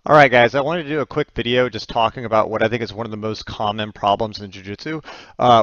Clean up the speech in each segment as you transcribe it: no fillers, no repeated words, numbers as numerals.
All right, guys, I wanted to do a quick video just talking about what I think is one of the most common problems in jiu-jitsu,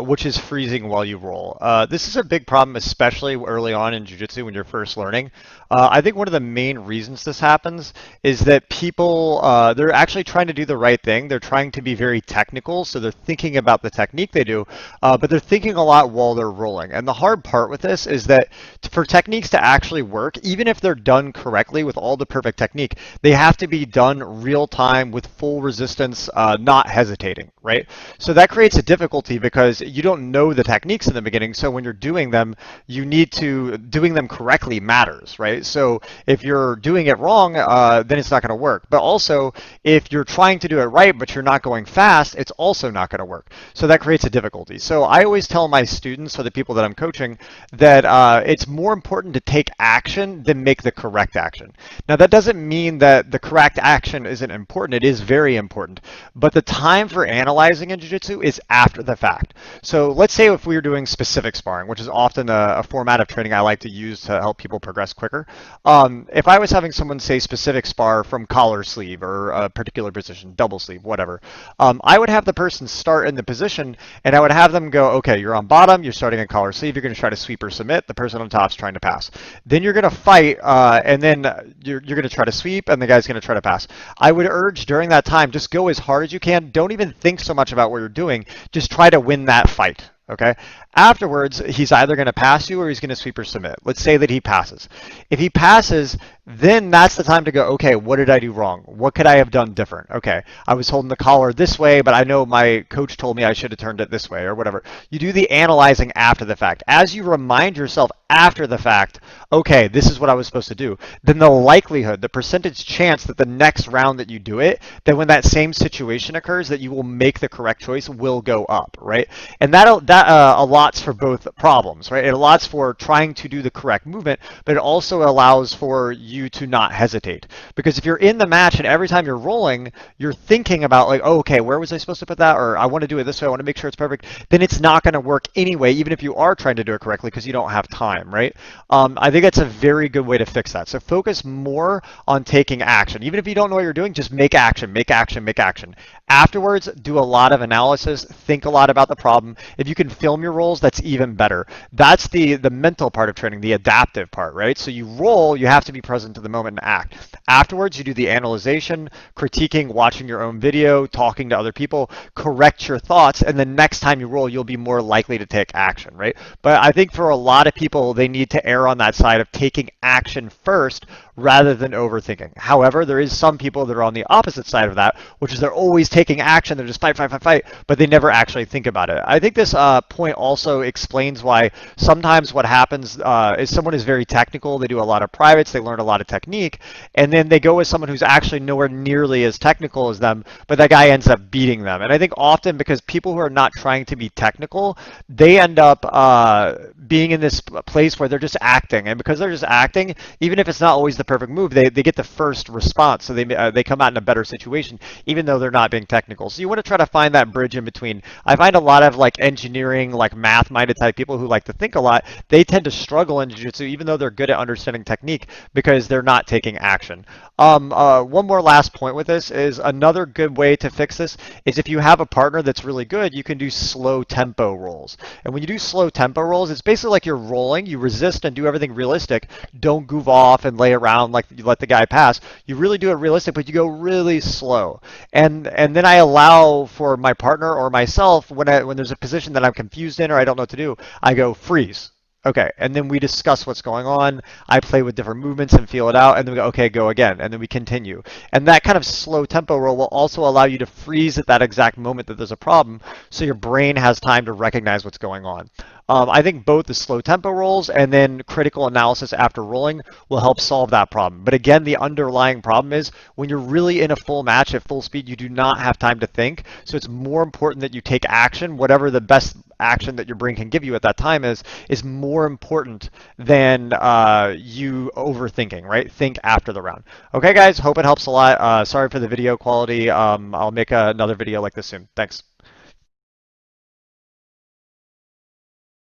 which is freezing while you roll. This is a big problem, especially early on in jiu-jitsu when you're first learning. I think one of the main reasons this happens is that people, they're actually trying to do the right thing. They're trying to be very technical, so they're thinking about the technique they do, but they're thinking a lot while they're rolling. And the hard part with this is that for techniques to actually work, even if they're done correctly with all the perfect technique, they have to be done real time with full resistance, not hesitating, right? So that creates a difficulty because you don't know the techniques in the beginning. So when you're doing them, doing them correctly matters, right? So if you're doing it wrong, then it's not going to work. But also, if you're trying to do it right, but you're not going fast, it's also not going to work. So that creates a difficulty. So I always tell my students, or the people that I'm coaching, that it's more important to take action than make the correct action. Now, that doesn't mean that the correct action isn't important. It is very important. But the time for analyzing in jiu-jitsu is after the fact. So let's say if we were doing specific sparring, which is often a format of training I like to use to help people progress quicker. If I was having someone say specific spar from collar sleeve or a particular position, double sleeve, whatever, I would have the person start in the position and I would have them go, okay, you're on bottom, you're starting in collar sleeve, you're going to try to sweep or submit, the person on top's trying to pass. Then you're going to fight, and then you're going to try to sweep, and the guy's going to try to pass. I would urge during that time, just go as hard as you can. Don't even think so much about what you're doing. Just try to win that fight. Okay. Afterwards, he's either going to pass you or he's going to sweep or submit. Let's say that he passes. If he passes, then that's the time to go, okay, what did I do wrong? What could I have done different? Okay, I was holding the collar this way, but I know my coach told me I should have turned it this way or whatever. You do the analyzing after the fact. As you remind yourself after the fact, okay, this is what I was supposed to do, then the likelihood, the percentage chance that the next round that you do it, that when that same situation occurs, that you will make the correct choice will go up, right? And that allots for both problems, right? It allots for trying to do the correct movement, but it also allows for you to not hesitate. Because if you're in the match and every time you're rolling, you're thinking about like, oh, okay, where was I supposed to put that? Or I want to do it this way, I want to make sure it's perfect, then it's not going to work anyway, even if you are trying to do it correctly because you don't have time, right? I think that's a very good way to fix that. So focus more on taking action. Even if you don't know what you're doing, just make action, make action, make action. Afterwards, do a lot of analysis, think a lot about the problem. If you can film your rolls, that's even better. That's the mental part of training, the adaptive part, right? So you roll, you have to be present to the moment and act. Afterwards, you do the analyzation, critiquing, watching your own video, talking to other people, correct your thoughts, and the next time you roll, you'll be more likely to take action, right? But I think for a lot of people, they need to err on that side of taking action first rather than overthinking. However, there is some people that are on the opposite side of that, which is they're always taking action, they're just fight, fight, fight, fight, but they never actually think about it. I think this point also explains why sometimes what happens is someone is very technical, they do a lot of privates, they learn a lot of technique, and then they go with someone who's actually nowhere nearly as technical as them, but that guy ends up beating them. And I think often because people who are not trying to be technical, they end up being in this place where they're just acting, and because they're just acting, even if it's not always the perfect move, they get the first response, so they come out in a better situation, even though they're not being technical. So you want to try to find that bridge in between. I find a lot of like engineering, like math-minded type people who like to think a lot, they tend to struggle in jiu-jitsu, even though they're good at understanding technique, because they're not taking action. One more last point with this is another good way to fix this is if you have a partner that's really good, you can do slow tempo rolls. And when you do slow tempo rolls, it's basically like you're rolling, you resist and do everything realistic. Don't goof off and lay around like you let the guy pass. You really do it realistic, but you go really slow. And then I allow for my partner or myself when there's a position that I'm confused in or I don't know what to do, I go freeze. Okay, and then we discuss what's going on. I play with different movements and feel it out, and then we go, okay, go again, and then we continue. And that kind of slow tempo roll will also allow you to freeze at that exact moment that there's a problem, so your brain has time to recognize what's going on. I think both the slow tempo rolls and then critical analysis after rolling will help solve that problem. But again, the underlying problem is when you're really in a full match at full speed, you do not have time to think. So it's more important that you take action, whatever the best action that your brain can give you at that time is more important than you overthinking, right? Think after the round. Okay, guys, hope it helps a lot. Sorry for the video quality. I'll make another video like this soon. Thanks.